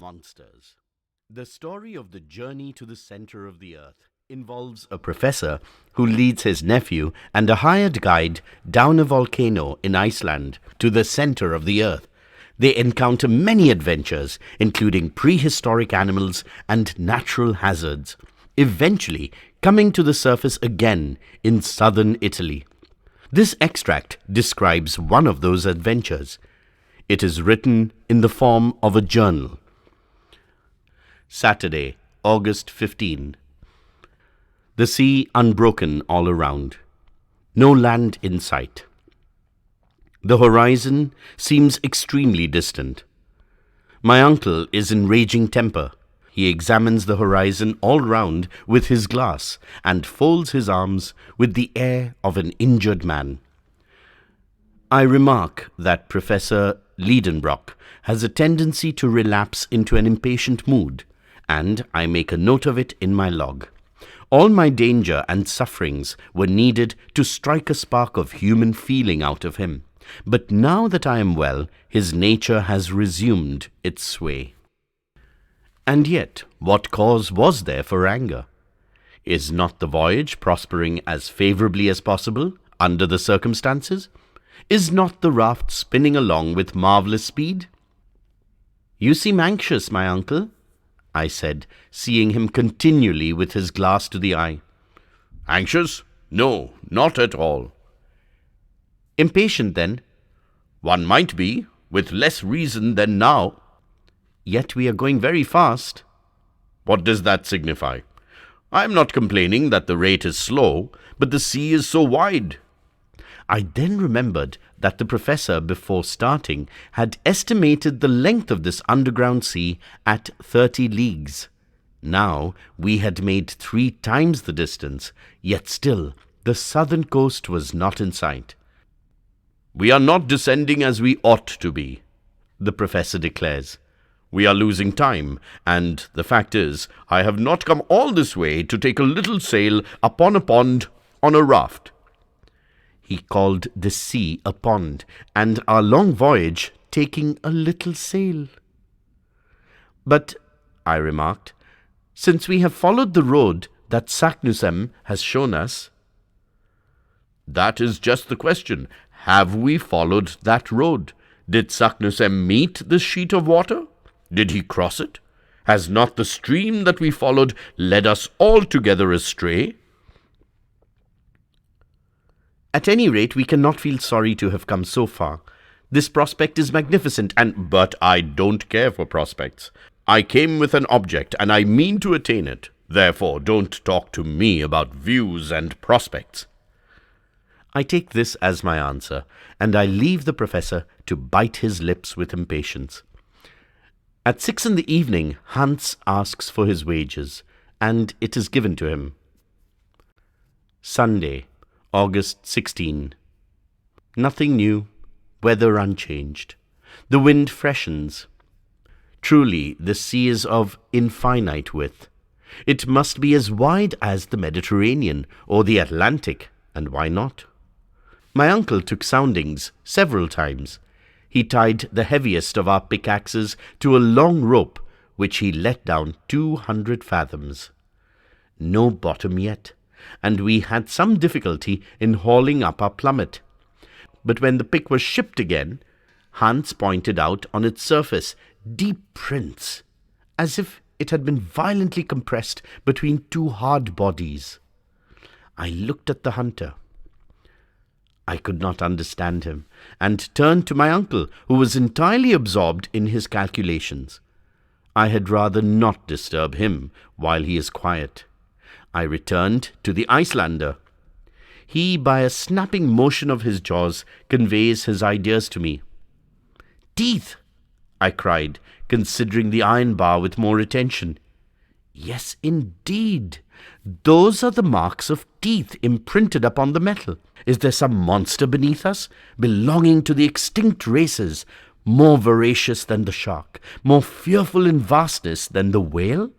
Monsters. The story of the journey to the center of the earth involves a professor who leads his nephew and a hired guide down a volcano in Iceland to the center of the earth. They encounter many adventures, including prehistoric animals and natural hazards, eventually coming to the surface again in southern Italy. This extract describes one of those adventures. It is written in the form of a journal. Saturday, August 15. The sea unbroken all around. No land in sight. The horizon seems extremely distant. My uncle is in raging temper. He examines the horizon all round with his glass and folds his arms with the air of an injured man. I remark that Professor Liedenbrock has a tendency to relapse into an impatient mood, and I make a note of it in my log. All my danger and sufferings were needed to strike a spark of human feeling out of him. But now that I am well, his nature has resumed its sway. And yet, what cause was there for anger? Is not the voyage prospering as favorably as possible under the circumstances? Is not the raft spinning along with marvelous speed? "You seem anxious, my uncle," I said, seeing him continually with his glass to the eye. "Anxious? No, not at all." "Impatient, then?" "One might be, with less reason than now." "Yet we are going very fast." "What does that signify? I am not complaining that the rate is slow, but the sea is so wide." I then remembered that the professor, before starting, had estimated the length of this underground sea at 30 leagues. Now we had made 3 times the distance, yet still the southern coast was not in sight. "We are not descending as we ought to be," the professor declares. "We are losing time, and the fact is, I have not come all this way to take a little sail upon a pond on a raft." He called the sea a pond, and our long voyage taking a little sail. "But," I remarked, "since we have followed the road that Saknussemm has shown us—" "That is just the question. Have we followed that road? Did Saknussemm meet this sheet of water? Did he cross it? Has not the stream that we followed led us altogether astray?" "At any rate, we cannot feel sorry to have come so far. This prospect is magnificent, and—" "But I don't care for prospects. I came with an object, and I mean to attain it. Therefore, don't talk to me about views and prospects." I take this as my answer, and I leave the professor to bite his lips with impatience. At 6 in the evening, Hans asks for his wages, and it is given to him. Sunday, August 16. Nothing new, weather unchanged. The wind freshens. Truly, the sea is of infinite width. It must be as wide as the Mediterranean or the Atlantic, and why not? My uncle took soundings several times. He tied the heaviest of our pickaxes to a long rope, which he let down 200 fathoms. No bottom yet, and we had some difficulty in hauling up our plummet. But when the pick was shipped again, Hans pointed out on its surface deep prints, as if it had been violently compressed between 2 hard bodies. I looked at the hunter. I could not understand him, and turned to my uncle, who was entirely absorbed in his calculations. I had rather not disturb him while he is quiet. I returned to the Icelander. He, by a snapping motion of his jaws, conveys his ideas to me. "Teeth!" I cried, considering the iron bar with more attention. "Yes, indeed. Those are the marks of teeth imprinted upon the metal. Is there some monster beneath us, belonging to the extinct races, more voracious than the shark, more fearful in vastness than the whale?"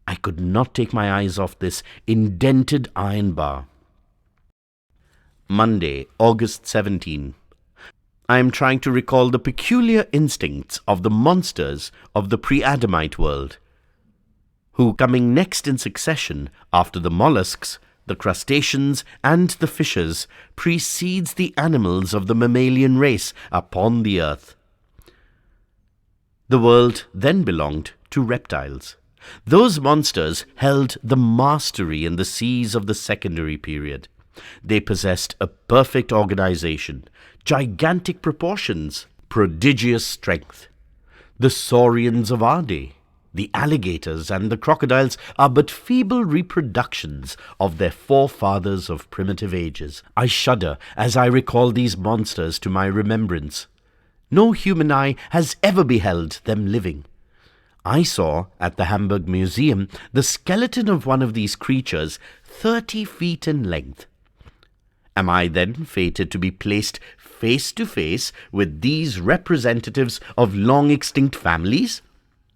I could not take my eyes off this indented iron bar. Monday, August 17. I am trying to recall the peculiar instincts of the monsters of the pre-Adamite world, who, coming next in succession after the mollusks, the crustaceans, and the fishes, precedes the animals of the mammalian race upon the earth. The world then belonged to reptiles. Those monsters held the mastery in the seas of the secondary period. They possessed a perfect organization, gigantic proportions, prodigious strength. The saurians of our day, the alligators and the crocodiles, are but feeble reproductions of their forefathers of primitive ages. I shudder as I recall these monsters to my remembrance. No human eye has ever beheld them living. I saw at the Hamburg Museum the skeleton of one of these creatures 30 feet in length. Am I then fated to be placed face to face with these representatives of long-extinct families?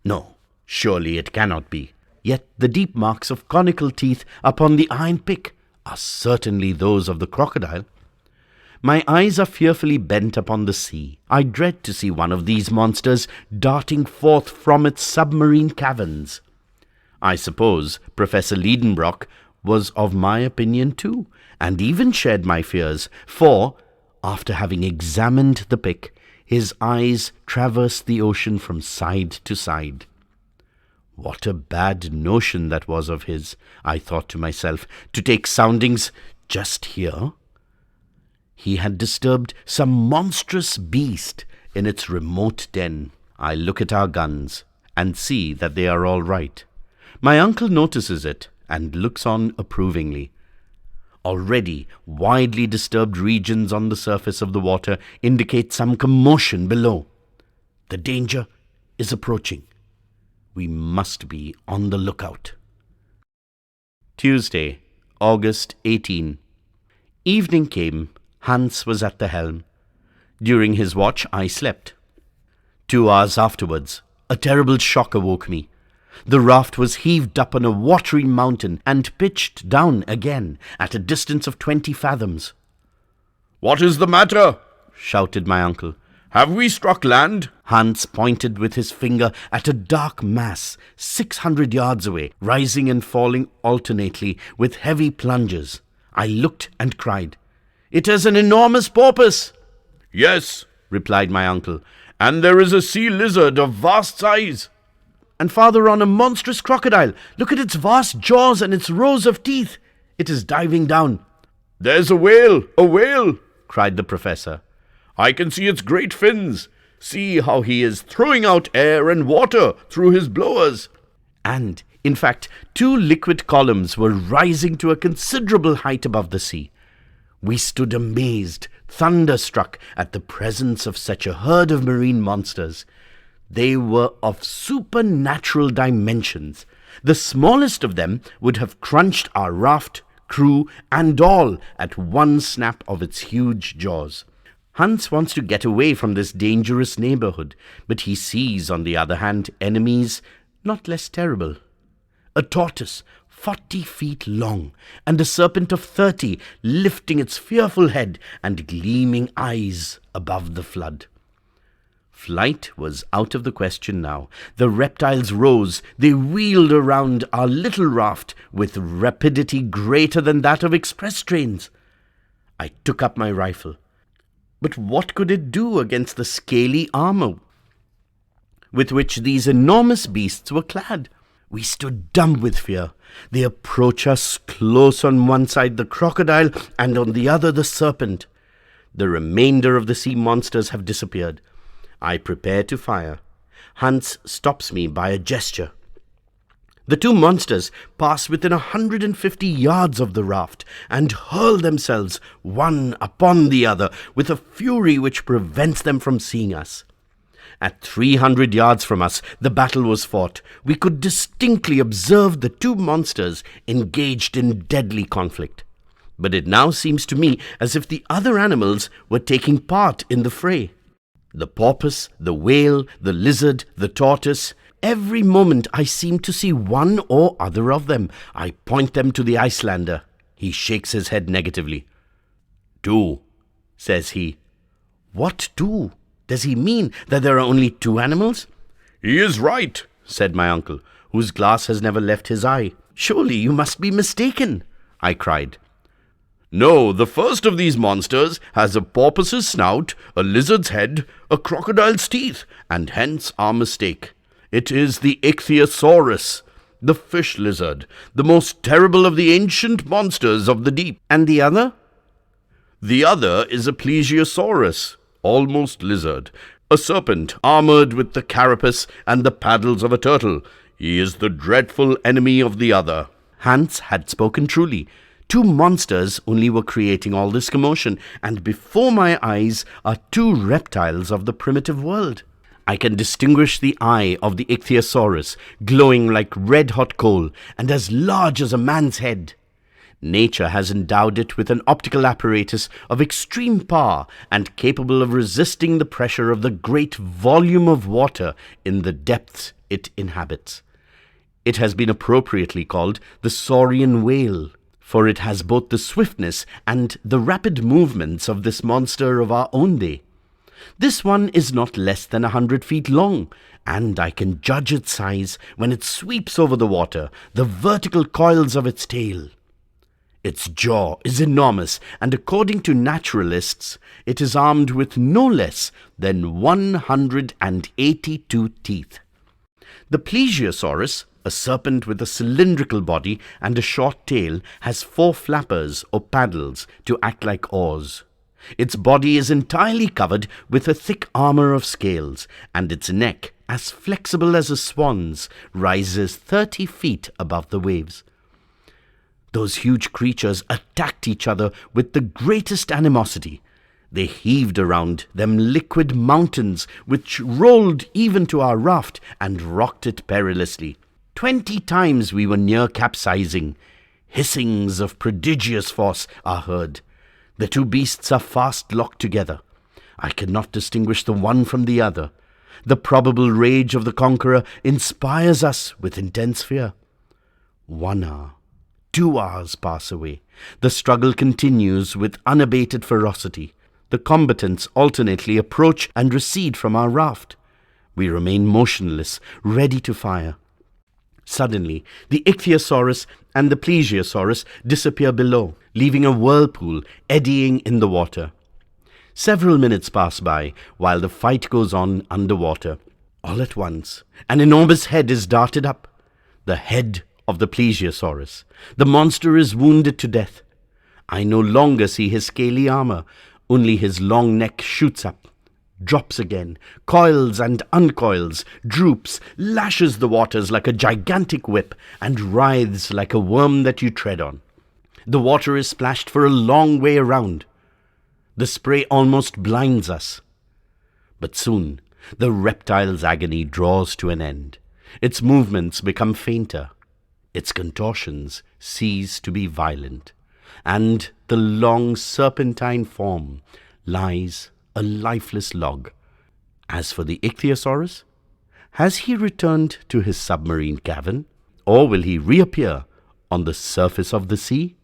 No, surely it cannot be. Yet the deep marks of conical teeth upon the iron pick are certainly those of the crocodile. My eyes are fearfully bent upon the sea. I dread to see one of these monsters darting forth from its submarine caverns. I suppose Professor Liedenbrock was of my opinion too, and even shared my fears, for, after having examined the pick, his eyes traversed the ocean from side to side. What a bad notion that was of his, I thought to myself, to take soundings just here. He had disturbed some monstrous beast in its remote den. I look at our guns and see that they are all right. My uncle notices it and looks on approvingly. Already, widely disturbed regions on the surface of the water indicate some commotion below. The danger is approaching. We must be on the lookout. Tuesday, August 18. Evening came. Hans was at the helm. During his watch, I slept. 2 hours afterwards, a terrible shock awoke me. The raft was heaved up on a watery mountain and pitched down again at a distance of 20 fathoms. "What is the matter?" shouted my uncle. "Have we struck land?" Hans pointed with his finger at a dark mass 600 yards away, rising and falling alternately with heavy plunges. I looked and cried, "It is an enormous porpoise!" "Yes," replied my uncle, "and there is a sea lizard of vast size." "And farther on a monstrous crocodile. Look at its vast jaws and its rows of teeth. It is diving down." "There's a whale, a whale!" cried the professor. "I can see its great fins. See how he is throwing out air and water through his blowers." And, in fact, 2 liquid columns were rising to a considerable height above the sea. We stood amazed, thunderstruck at the presence of such a herd of marine monsters. They were of supernatural dimensions. The smallest of them would have crunched our raft, crew, and all at one snap of its huge jaws. Hans wants to get away from this dangerous neighborhood, but he sees, on the other hand, enemies not less terrible. A tortoise 40 feet long, and a serpent of 30, lifting its fearful head and gleaming eyes above the flood. Flight was out of the question now. The reptiles rose. They wheeled around our little raft with rapidity greater than that of express trains. I took up my rifle. But what could it do against the scaly armor with which these enormous beasts were clad? We stood dumb with fear. They approach us close, on one side the crocodile and on the other the serpent. The remainder of the sea monsters have disappeared. I prepare to fire. Hans stops me by a gesture. The 2 monsters pass within 150 yards of the raft and hurl themselves one upon the other with a fury which prevents them from seeing us. At 300 yards from us, the battle was fought. We could distinctly observe the 2 monsters engaged in deadly conflict. But it now seems to me as if the other animals were taking part in the fray. The porpoise, the whale, the lizard, the tortoise. Every moment I seem to see one or other of them. I point them to the Icelander. He shakes his head negatively. 2, says he. What do? Does he mean that there are only two animals? He is right, said my uncle, whose glass has never left his eye. Surely you must be mistaken, I cried. No, the first of these monsters has a porpoise's snout, a lizard's head, a crocodile's teeth, and hence our mistake. It is the Ichthyosaurus, the fish lizard, the most terrible of the ancient monsters of the deep. And the other? The other is a Plesiosaurus, almost lizard, a serpent armored with the carapace and the paddles of a turtle. He is the dreadful enemy of the other. Hans had spoken truly. Two monsters only were creating all this commotion, and before my eyes are two reptiles of the primitive world. I can distinguish the eye of the Ichthyosaurus, glowing like red-hot coal, and as large as a man's head. Nature has endowed it with an optical apparatus of extreme power and capable of resisting the pressure of the great volume of water in the depths it inhabits. It has been appropriately called the saurian whale, for it has both the swiftness and the rapid movements of this monster of our own day. This one is not less than 100 feet long, and I can judge its size when it sweeps over the water, the vertical coils of its tail. Its jaw is enormous, and according to naturalists, it is armed with no less than 182 teeth. The Plesiosaurus, a serpent with a cylindrical body and a short tail, has 4 flappers or paddles to act like oars. Its body is entirely covered with a thick armor of scales, and its neck, as flexible as a swan's, rises 30 feet above the waves. Those huge creatures attacked each other with the greatest animosity. They heaved around them liquid mountains, which rolled even to our raft and rocked it perilously. 20 times we were near capsizing. Hissings of prodigious force are heard. The two beasts are fast locked together. I cannot distinguish the one from the other. The probable rage of the conqueror inspires us with intense fear. 1 hour, 2 hours pass away. The struggle continues with unabated ferocity. The combatants alternately approach and recede from our raft. We remain motionless, ready to fire. Suddenly, the Ichthyosaurus and the Plesiosaurus disappear below, leaving a whirlpool eddying in the water. Several minutes pass by while the fight goes on underwater. All at once, an enormous head is darted up. The head of the Plesiosaurus. The monster is wounded to death. I no longer see his scaly armor, only his long neck shoots up, drops again, coils and uncoils, droops, lashes the waters like a gigantic whip, and writhes like a worm that you tread on. The water is splashed for a long way around. The spray almost blinds us. But soon the reptile's agony draws to an end. Its movements become fainter. Its contortions cease to be violent, and the long serpentine form lies a lifeless log. As for the Ichthyosaurus, has he returned to his submarine cavern, or will he reappear on the surface of the sea?